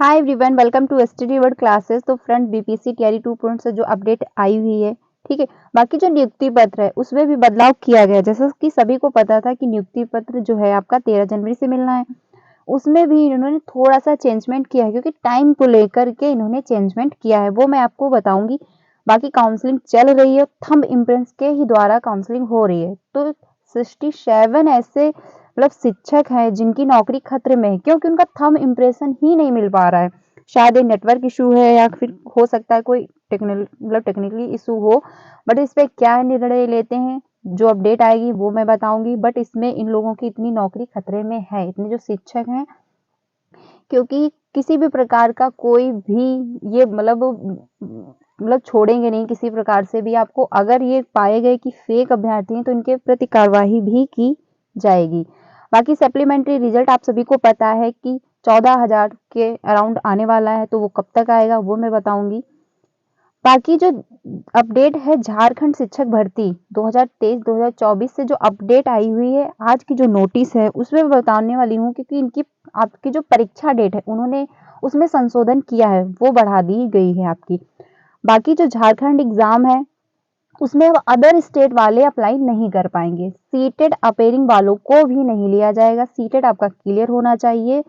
Hi everyone, welcome to study word classes. तो front BPSC TRE 2 से जो update आई हुई है, ठीक है। बाकी जो नियुक्ति पत्र है उसमें भी बदलाव किया गया है। जैसा कि सभी को पता था कि नियुक्ति पत्र जो है आपका 13 जनवरी से मिलना है, उसमें भी इन्होंने थोड़ा सा चेंजमेंट किया है, क्योंकि टाइम को लेकर के इन्होंने चेंजमेंट किया है, वो मैं आपको बताऊंगी। बाकी काउंसलिंग चल रही है, थंब इम्प्रेस के ही द्वारा काउंसलिंग हो रही है। तो 67 ऐसे शिक्षक हैं जिनकी नौकरी खतरे में है, क्योंकि उनका थंब इम्प्रेशन ही नहीं मिल पा रहा है। शायद ये नेटवर्क इशू है या फिर हो सकता है कोई टेक्निकली इशू हो। बट इस पे क्या निर्णय लेते हैं, जो अपडेट आएगी वो मैं बताऊंगी। बट इसमें इन लोगों की इतनी नौकरी खतरे में है, इतने जो शिक्षक हैं, क्योंकि किसी भी प्रकार का कोई भी ये छोड़ेंगे नहीं किसी प्रकार से भी। आपको अगर ये पाए गए कि फेक अभ्यर्थी हैं तो इनके प्रति कार्यवाही भी की जाएगी। बाकी सप्लीमेंट्री रिजल्ट आप सभी को पता है कि 14,000 के अराउंड आने वाला है, तो वो कब तक आएगा वो मैं बताऊंगी। बाकी जो अपडेट है झारखंड शिक्षक भर्ती 2023-2024 से जो अपडेट आई हुई है, आज की जो नोटिस है उसमें मैं बताने वाली हूँ, क्योंकि इनकी आपकी जो परीक्षा डेट है उन्होंने उसमें संशोधन किया है, वो बढ़ा दी गई है आपकी। बाकी जो झारखंड एग्जाम है उसमें अब अदर स्टेट वाले अप्लाई नहीं कर पाएंगे। सीटेड अपेयरिंग वालों को भी नहीं लिया जाएगा। सीटेड आपका क्लियर होना चाहिए,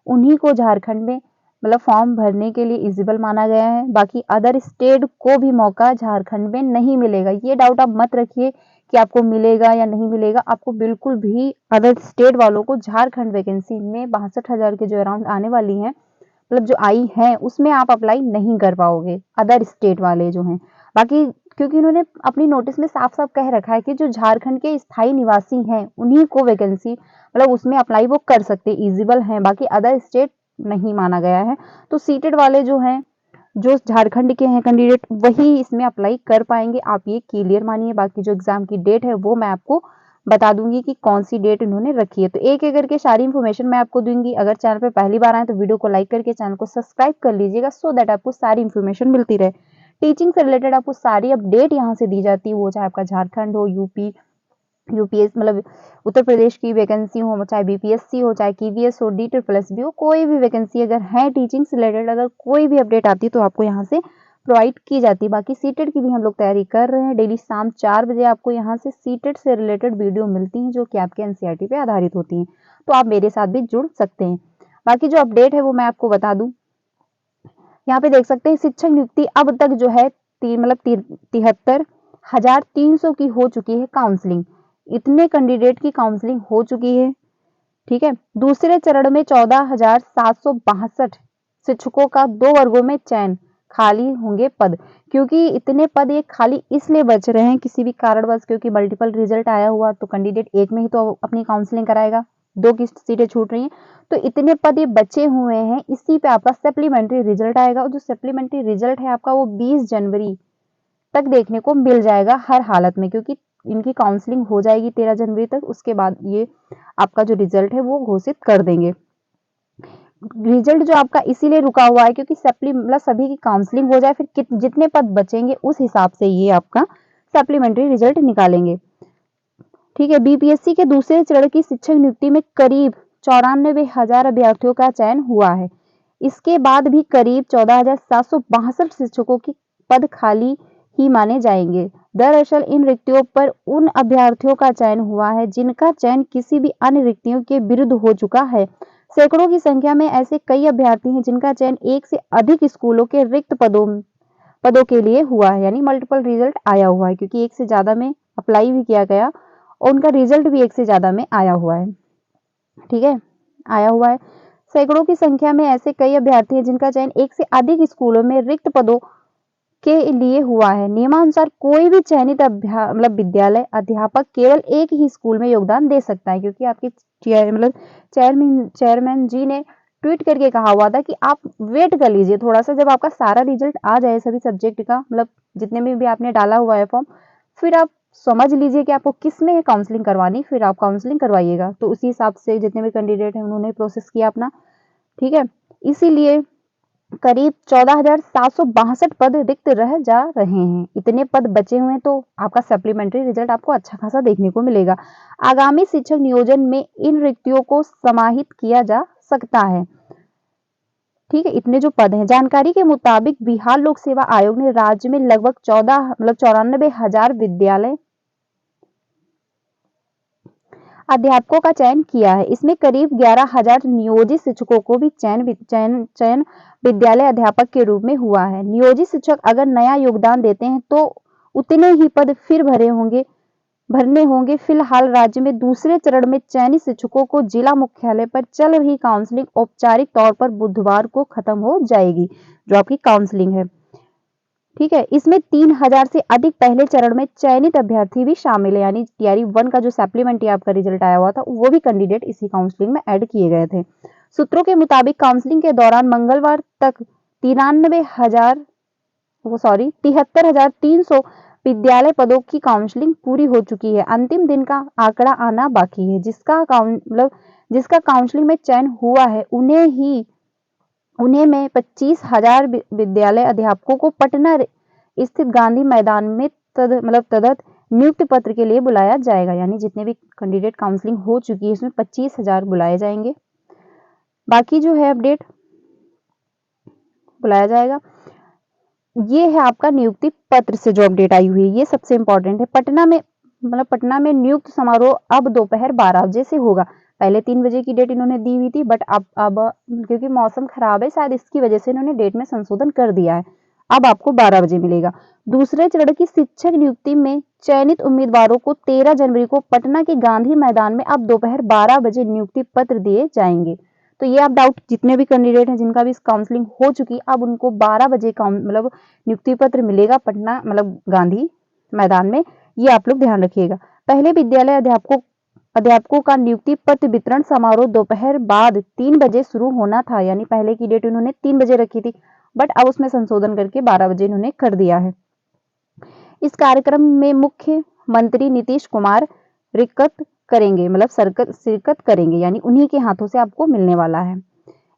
उन्हीं को झारखंड में फॉर्म भरने के लिए एलिजिबल माना गया है। बाकी अदर स्टेट को भी मौका झारखंड में नहीं मिलेगा। ये डाउट आप मत रखिए कि आपको मिलेगा या नहीं मिलेगा। आपको बिल्कुल भी अदर स्टेट वालों को झारखंड वैकेंसी में 62,000 के जो अराउंड आने वाली है, जो आई है, उसमें आप अप्लाई नहीं कर पाओगे, अदर स्टेट वाले जो हैं। बाकी क्योंकि इन्होंने अपनी नोटिस में साफ साफ कह रखा है कि जो झारखंड के स्थायी निवासी हैं उन्हीं को वैकेंसी उसमें अप्लाई वो कर सकते, इजिबल हैं। बाकी अदर स्टेट नहीं माना गया है। तो सीटेड वाले जो हैं, जो झारखंड के हैं कैंडिडेट, वही इसमें अप्लाई कर पाएंगे। आप ये क्लियर मानिए। बाकी जो एग्जाम की डेट है वो मैं आपको बता दूंगी कि कौन सी डेट इन्होंने रखी है। तो एक एक करके सारी इन्फॉर्मेशन मैं आपको दूंगी। अगर चैनल पे पहली बार आए तो वीडियो को लाइक करके चैनल को सब्सक्राइब कर लीजिएगा, सो दैट आपको सारी इन्फॉर्मेशन मिलती रहे। टीचिंग से रिलेटेड आपको सारी अपडेट यहाँ से दी जाती है, वो चाहे आपका झारखंड हो, यूपी, यूपीएस उत्तर प्रदेश की वैकेंसी हो, चाहे बीपीएससी हो, चाहे कीवीएस हो, डी++ भी हो, कोई भी वैकेंसी अगर है टीचिंग से रिलेटेड, अगर कोई भी अपडेट आती है तो आपको यहाँ से प्रोवाइड की जाती है। बाकी सीटेट की भी हम लोग तैयारी कर रहे हैं। डेली शाम 4 बजे आपको यहाँ से सीटेट से रिलेटेड वीडियो मिलती हैं, जो कि आपके एनसीईआरटी पे आधारित होती हैं। तो आप मेरे साथ भी जुड़ सकते हैं। बाकी जो अपडेट है वो मैं आपको बता दूं। यहाँ पे देख सकते हैं शिक्षक नियुक्ति अब तक जो है 73,300 की हो चुकी है काउंसलिंग। इतने कैंडिडेट की काउंसलिंग हो चुकी है, ठीक है। दूसरे चरण में 14,762 शिक्षकों का 2 वर्गों में चयन, खाली होंगे पद। क्योंकि इतने पद ये खाली इसलिए बच रहे हैं किसी भी कारणवश, क्योंकि मल्टीपल रिजल्ट आया हुआ, तो कैंडिडेट एक में ही तो अपनी काउंसलिंग कराएगा, 2 की सीटें छूट रही हैं। तो इतने पद ये बचे हुए हैं, इसी पे आपका सप्लीमेंट्री रिजल्ट आएगा। और जो सप्लीमेंट्री रिजल्ट है आपका, वो 20 जनवरी तक देखने को मिल जाएगा हर हालत में, क्योंकि इनकी काउंसलिंग हो जाएगी 13 जनवरी तक। उसके बाद ये आपका जो रिजल्ट है वो घोषित कर देंगे। रिजल्ट जो आपका इसीलिए रुका हुआ है क्योंकि सभी की काउंसलिंग हो जाए, फिर जितने पद बचेंगे उस हिसाब से ये आपका सप्लीमेंट्री रिजल्ट निकालेंगे, ठीक है। बीपीएससी के दूसरे चरण की शिक्षक नियुक्ति में करीब 94,000 अभ्यर्थियों का चयन हुआ है। इसके बाद भी करीब 14,762 शिक्षकों की पद खाली ही माने जाएंगे। दरअसल इन रिक्तियों पर उन अभ्यर्थियों का चयन हुआ है जिनका चयन किसी भी अन्य रिक्तियों के विरुद्ध हो चुका है। सैकड़ों की संख्या में ऐसे कई अभ्यर्थी हैं जिनका चयन एक से अधिक स्कूलों के रिक्त पदों के लिए हुआ है, यानी मल्टीपल रिजल्ट आया हुआ है, क्योंकि एक से ज्यादा में अप्लाई भी किया गया और उनका रिजल्ट भी एक से ज्यादा में आया हुआ है, ठीक है, आया हुआ है। सैकड़ों की संख्या में ऐसे कई अभ्यर्थी हैं जिनका चयन एक से अधिक स्कूलों में रिक्त पदों के लिए हुआ है। नियमानुसार कोई भी चयनित विद्यालय अध्यापक केवल एक ही स्कूल में योगदान दे सकता है, क्योंकि आपके चेयरमैन जी ने ट्वीट करके कहा हुआ था कि आप वेट कर लीजिए थोड़ा सा, जब आपका सारा रिजल्ट आ जाए सभी सब्जेक्ट का, जितने में भी आपने डाला हुआ है फॉर्म, फिर आप समझ लीजिए कि आपको किस में काउंसलिंग करवानी, फिर आप काउंसलिंग करवाइएगा। तो उसी हिसाब से जितने भी कैंडिडेट हैं उन्होंने प्रोसेस किया अपना, ठीक है। इसीलिए करीब 14,762 पद रिक्त रह जा रहे हैं। इतने पद बचे हुए हैं, तो आपका सप्लीमेंट्री रिजल्ट आपको अच्छा खासा देखने को मिलेगा। आगामी शिक्षक नियोजन में इन रिक्तियों को समाहित किया जा सकता है। ठीक है, इतने जो पद हैं। जानकारी के मुताबिक बिहार लोक सेवा आयोग ने राज्य में लगभग 94,000 विद्यालय अध्यापकों का चयन किया है। इसमें करीब 11,000 नियोजित शिक्षकों को भी चयन विद्यालय अध्यापक के रूप में हुआ है। नियोजित शिक्षक अगर नया योगदान देते हैं तो उतने ही पद फिर भरने होंगे। फिलहाल राज्य में दूसरे चरण में चयनित शिक्षकों को जिला मुख्यालय पर चल रही काउंसलिंग औपचारिक तौर पर बुधवार को खत्म हो जाएगी, जो आपकी काउंसलिंग है। ठीक है, इसमें 3,000 से अधिक पहले चरण में चयनित अभ्यर्थी भी शामिल है, यानी टीआरई 1 का जो सप्लीमेंट्री आपका रिजल्ट आया हुआ था वो भी कैंडिडेट इसी काउंसलिंग में ऐड किए गए थे। सूत्रों के मुताबिक काउंसलिंग के दौरान मंगलवार तक 73,300 विद्यालय पदों की काउंसलिंग पूरी हो चुकी है। अंतिम दिन का आंकड़ा आना बाकी है। जिसका काउंसलिंग में चयन हुआ है उन्हें में 25,000 विद्यालय अध्यापकों को पटना स्थित गांधी मैदान में तदत नियुक्त पत्र के लिए बुलाया जाएगा। यानी जितने भी कैंडिडेट काउंसलिंग हो चुकी है इसमें 25,000 बुलाए जाएंगे। बाकी जो है अपडेट बुलाया जाएगा। ये है आपका नियुक्ति पत्र से जो अपडेट आई हुई है, ये सबसे इंपॉर्टेंट है। पटना में नियुक्त समारोह अब दोपहर 12 बजे से होगा। पहले 3 बजे की डेट इन्होंने दी हुई थी, बट अब क्योंकि मौसम खराब है शायद इसकी वजह से इन्होंने डेट में संशोधन कर दिया है। अब आपको 12 बजे मिलेगा। दूसरे चरण की शिक्षक नियुक्ति में चयनित उम्मीदवारों को 13 जनवरी को पटना के गांधी मैदान में अब दोपहर 12 बजे नियुक्ति पत्र दिए जाएंगे। तो ये आप डाउट जितने भी कैंडिडेट हैं जिनका भी काउंसलिंग हो चुकी, अब उनको 12 बजे नियुक्ति पत्र मिलेगा पटना गांधी मैदान में। ये आप लोग ध्यान रखिएगा। पहले विद्यालय अध्यापकों का नियुक्ति पत्र वितरण समारोह दोपहर बाद 3 बजे शुरू होना था, यानी पहले की डेट इन्होंने 3 बजे रखी थी, बट अब उसमें संशोधन करके 12 बजे इन्होंने कर दिया है। इस कार्यक्रम में मुख्यमंत्री नीतीश कुमार शिरकत करेंगे, यानी उन्हीं के हाथों से आपको मिलने वाला है।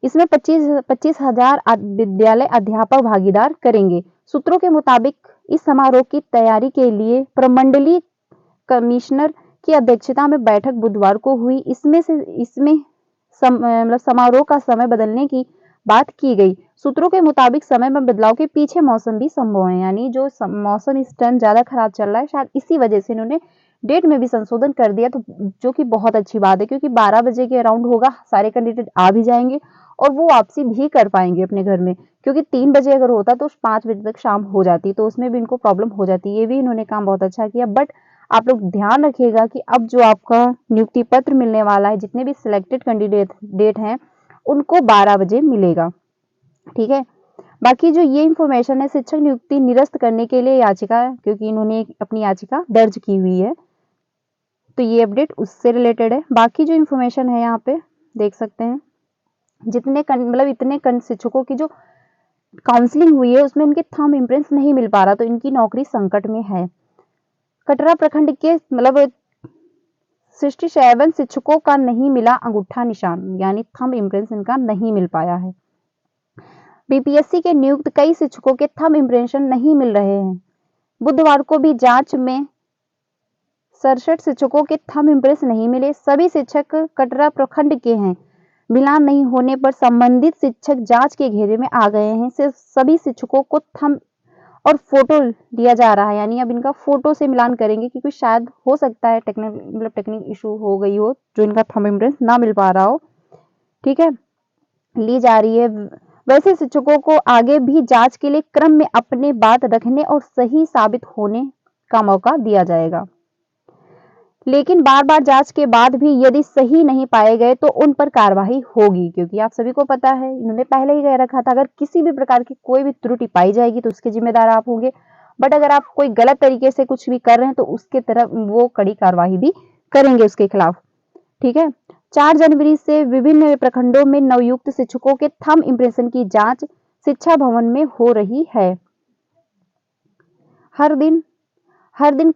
इसमें 25,000 विद्यालय अध्यापक भागीदार करेंगे। सूत्रों के मुताबिक इस समारोह की तैयारी के लिए प्रमंडलीय कमिश्नर की अध्यक्षता में बैठक बुधवार को हुई। इसमें समारोह का समय बदलने की बात की गई। सूत्रों के मुताबिक समय में बदलाव के पीछे मौसम भी संभव है, यानी जो मौसम इस टाइम ज्यादा खराब चल रहा है शायद इसी वजह से इन्होंने डेट में भी संशोधन कर दिया, तो जो कि बहुत अच्छी बात है क्योंकि 12 बजे के अराउंड होगा, सारे कैंडिडेट आ भी जाएंगे और वो वापसी भी कर पाएंगे अपने घर में, क्योंकि 3 बजे अगर होता तो 5 बजे तक शाम हो जाती, तो उसमें भी इनको प्रॉब्लम हो जाती। ये भी इन्होंने काम बहुत अच्छा किया। बट आप लोग ध्यान रखिएगा कि अब जो आपका नियुक्ति पत्र मिलने वाला है, जितने भी सिलेक्टेड कैंडिडेट हैं उनको 12 बजे मिलेगा। ठीक है, बाकी जो ये इंफॉर्मेशन है शिक्षक नियुक्ति निरस्त करने के लिए याचिका, क्योंकि इन्होंने अपनी याचिका दर्ज की हुई है, तो ये अपडेट उससे रिलेटेड है। बाकी जो इंफॉर्मेशन है यहाँ पे देख सकते हैं, जितने इतने शिक्षकों की जो काउंसलिंग हुई है उसमें उनके थंब इम्प्रेस नहीं मिल पा रहा, तो इनकी नौकरी संकट में है। कटरा प्रखंड के 67 शिक्षकों का नहीं मिला अंगूठा निशान, यानी थंब इम्प्रेस इनका नहीं मिल पाया है। बीपीएससी के नियुक्त कई शिक्षकों के थंब इम्प्रेशन नहीं मिल रहे हैं। बुधवार को भी जांच में 67 शिक्षकों के थंब इम्प्रेस नहीं मिले। सभी शिक्षक कटरा प्रखंड के हैं। मिलान नहीं होने पर संबंधित शिक्षक जांच के घेरे में आ गए हैं। सिर्फ सभी शिक्षकों को थंब और फोटो दिया जा रहा है, यानी अब इनका फोटो से मिलान करेंगे, क्योंकि शायद हो सकता है टेक्निक इशू हो गई हो जो इनका थंब इम्प्रेस ना मिल पा रहा हो। ठीक है, ली जा रही है। वैसे शिक्षकों को आगे भी जांच के लिए क्रम में अपने बात रखने और सही साबित होने का मौका दिया जाएगा, लेकिन बार बार जांच के बाद भी यदि सही नहीं पाए गए तो उन पर कार्रवाई होगी, क्योंकि आप सभी को पता है इन्होंने पहले ही कह रखा था अगर किसी भी प्रकार की कोई भी त्रुटि पाई जाएगी तो उसके जिम्मेदार आप होंगे। बट अगर आप कोई गलत तरीके से कुछ भी कर रहे हैं तो उसके तरफ वो कड़ी कार्रवाई भी करेंगे उसके खिलाफ। ठीक है, 4 जनवरी से विभिन्न प्रखंडों में नवयुक्त शिक्षकों के थंब इम्प्रेशन की जांच शिक्षा भवन में हो रही है। हर दिन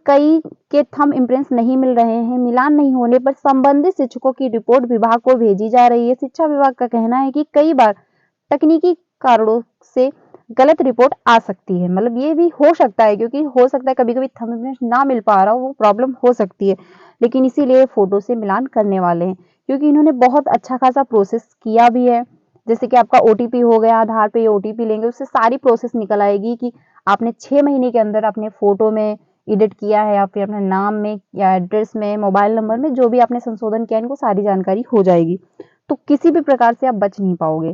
कई के थंब इम्प्रेस नहीं मिल रहे हैं। मिलान नहीं होने पर संबंधित शिक्षकों की रिपोर्ट विभाग को भेजी जा रही है। शिक्षा विभाग का कहना है कि कई बार तकनीकी कारणों से गलत रिपोर्ट आ सकती है, ये भी हो सकता है, क्योंकि हो सकता है कभी कभी थंब इम्प्रेस ना मिल पा रहा हो, वो प्रॉब्लम हो सकती है, लेकिन इसीलिए फोटो से मिलान करने वाले हैं, क्योंकि इन्होंने बहुत अच्छा खासा प्रोसेस किया भी है। जैसे कि आपका ओटीपी हो गया, आधार पे ये ओटीपी लेंगे, उससे सारी प्रोसेस निकल आएगी कि आपने 6 महीने के अंदर अपने फ़ोटो में एडिट किया है या फिर अपने नाम में या एड्रेस में, मोबाइल नंबर में जो भी आपने संशोधन किया है, इनको सारी जानकारी हो जाएगी। तो किसी भी प्रकार से आप बच नहीं पाओगे,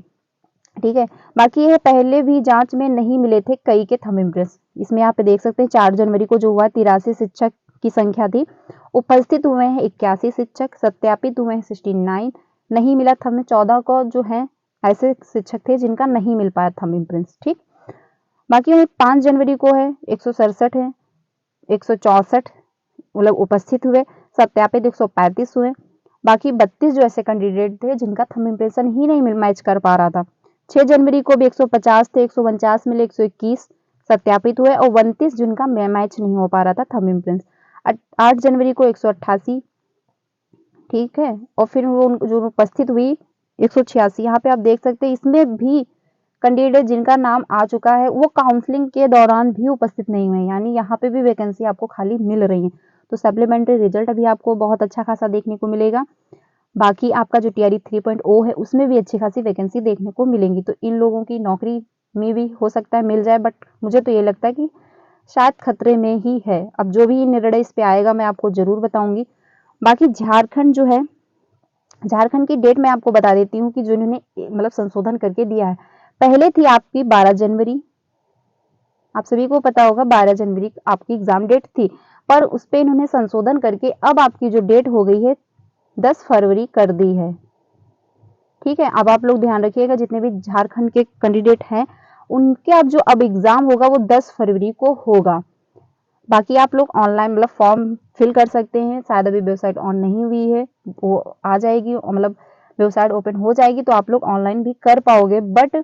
ठीक है। बाकी ये पहले भी जांच में नहीं मिले थे कई के थंब इम्प्रेस। इसमें यहाँ पे देख सकते हैं 4 जनवरी को जो हुआ 83 शिक्षक की संख्या थी, उपस्थित हुए हैं 81 शिक्षक, सत्यापित हुए हैं 69, नहीं मिला थंब में 14 को जो है ऐसे शिक्षक थे जिनका नहीं मिल पाया थंब इम्प्रेस, ठीक। बाकी वही 5 जनवरी को है 167 है, 164 मतलब उपस्थित हुए, सत्यापित 135 हुए। बाकी 32 जो ऐसे कैंडिडेट थे जिनका थंब इम्प्रेशन ही नहीं मैच कर पा रहा था। 6 जनवरी को भी 150 थे, 149 मिले, 121 सत्यापित हुए और 29 जिनका मैच नहीं हो पा रहा था थंब इम्प्रेस। 8 जनवरी को 188, ठीक है, और फिर वो जो उपस्थित हुई 186। यहाँ पे आप देख सकते हैं इसमें भी कैंडिडेट जिनका नाम आ चुका है वो काउंसलिंग के दौरान भी उपस्थित नहीं हुए, यानी यहाँ पे भी वैकेंसी आपको खाली मिल रही है। तो सप्लीमेंट्री रिजल्ट अभी आपको बहुत अच्छा खासा देखने को मिलेगा। बाकी आपका जो टीआरई 3.0 है उसमें भी अच्छी खासी वैकेंसी देखने को मिलेंगी। तो इन लोगों की नौकरी में भी हो सकता है मिल जाए, बट मुझे तो ये लगता है कि शायद खतरे में ही है। अब जो भी निर्णय इस पे आएगा मैं आपको जरूर बताऊंगी। बाकी झारखंड जो है, झारखंड की डेट मैं आपको बता देती हूँ कि जो इन्होंने मतलब संशोधन करके दिया है। पहले थी आपकी 12 जनवरी, आप सभी को पता होगा 12 जनवरी आपकी एग्जाम डेट थी, पर उस पे इन्होंने संशोधन करके अब आपकी जो डेट हो गई है 10 फरवरी कर दी है, ठीक है। अब आप लोग ध्यान रखिएगा जितने भी झारखंड के कैंडिडेट हैं उनके अब एग्जाम होगा वो 10 फरवरी को होगा। बाकी आप लोग ऑनलाइन मतलब फॉर्म फिल कर सकते हैं, शायद अभी वेबसाइट ऑन नहीं हुई है, वो आ जाएगी, मतलब वेबसाइट ओपन हो जाएगी तो आप लोग ऑनलाइन भी कर पाओगे। बट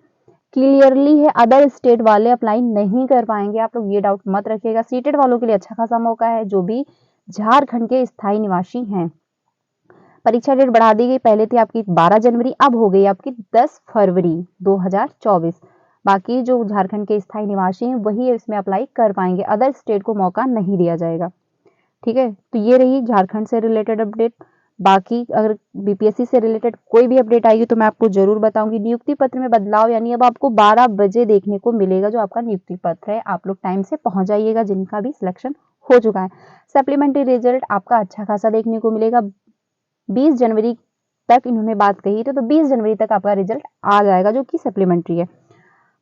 क्लियरली है अदर स्टेट वाले अप्लाई नहीं कर पाएंगे, आप लोग ये डाउट मत रखिएगा। सीटेड वालों के लिए अच्छा खासा मौका है जो भी झारखंड के स्थायी निवासी हैं। परीक्षा डेट बढ़ा दी गई, पहले थी आपकी 12 जनवरी, अब हो गई आपकी 10 फरवरी 2024। बाकी जो झारखंड के स्थायी निवासी हैं वही इसमें अप्लाई कर पाएंगे, अदर स्टेट को मौका नहीं दिया जाएगा, ठीक है। तो ये रही झारखंड से रिलेटेड अपडेट। बाकी अगर बीपीएससी से रिलेटेड कोई भी अपडेट आएगी तो मैं आपको जरूर बताऊंगी। नियुक्ति पत्र में बदलाव, यानी अब आपको 12 बजे देखने को मिलेगा जो आपका नियुक्ति पत्र है, आप लोग टाइम से पहुंच जाइएगा जिनका भी सिलेक्शन हो चुका है। सप्लीमेंट्री रिजल्ट आपका अच्छा खासा देखने को मिलेगा। 20 जनवरी तक इन्होंने बात कही थी, तो 20 जनवरी तक आपका रिजल्ट आ जाएगा जो कि सप्लीमेंट्री है।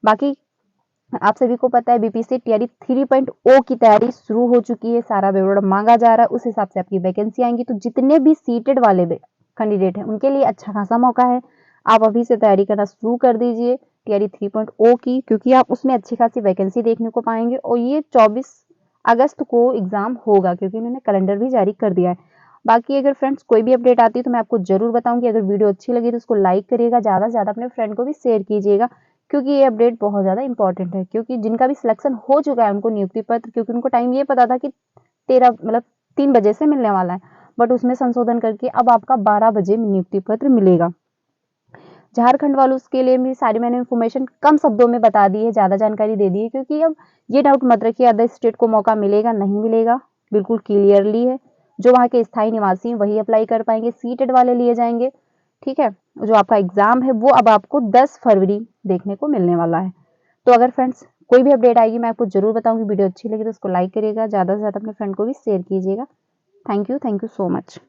बाकी आप सभी को पता है बीपीएससी टीआरई 3.0 की तैयारी शुरू हो चुकी है, सारा ब्यौरा मांगा जा रहा है, उस हिसाब से आपकी वैकेंसी आएंगी। तो जितने भी सीटेड वाले कैंडिडेट हैं उनके लिए अच्छा खासा मौका है, आप अभी से तैयारी करना शुरू कर दीजिए टीआरई 3.0 की, क्योंकि आप उसमें अच्छी खासी वैकेंसी देखने को पाएंगे। और ये 24 अगस्त को एग्जाम होगा क्योंकि उन्होंने कैलेंडर भी जारी कर दिया है। बाकी अगर फ्रेंड्स कोई भी अपडेट आती है तो मैं आपको जरूर बताऊंगी। अगर वीडियो अच्छी लगी तो उसको लाइक करिएगा, ज्यादा से ज्यादा अपने फ्रेंड को भी शेयर कीजिएगा, क्योंकि ये अपडेट बहुत ज़्यादा इंपॉर्टेंट है। क्योंकि जिनका भी सिलेक्शन हो चुका है उनको नियुक्ति पत्र, क्योंकि उनको टाइम ये पता था कि 13 मतलब 3 बजे से मिलने वाला है, बट उसमें संशोधन करके अब आपका 12 बजे नियुक्ति पत्र मिलेगा। झारखंड वालों के लिए भी सारी मैंने इन्फॉर्मेशन कम शब्दों में बता दी है, ज़्यादा जानकारी दे दी है, क्योंकि अब ये डाउट मत रखिए अदर स्टेट को मौका मिलेगा नहीं मिलेगा, बिल्कुल क्लियरली है। जो वहाँ के स्थायी निवासी हैं वही अप्लाई कर पाएंगे, सीटेड वाले लिए जाएंगे, ठीक है। जो आपका एग्जाम है वो अब आपको 10 फरवरी देखने को मिलने वाला है। तो अगर फ्रेंड्स कोई भी अपडेट आएगी मैं आपको जरूर बताऊंगी। वीडियो अच्छी लगी तो उसको लाइक करिएगा, ज़्यादा से ज़्यादा अपने फ्रेंड को भी शेयर कीजिएगा। Thank you so much.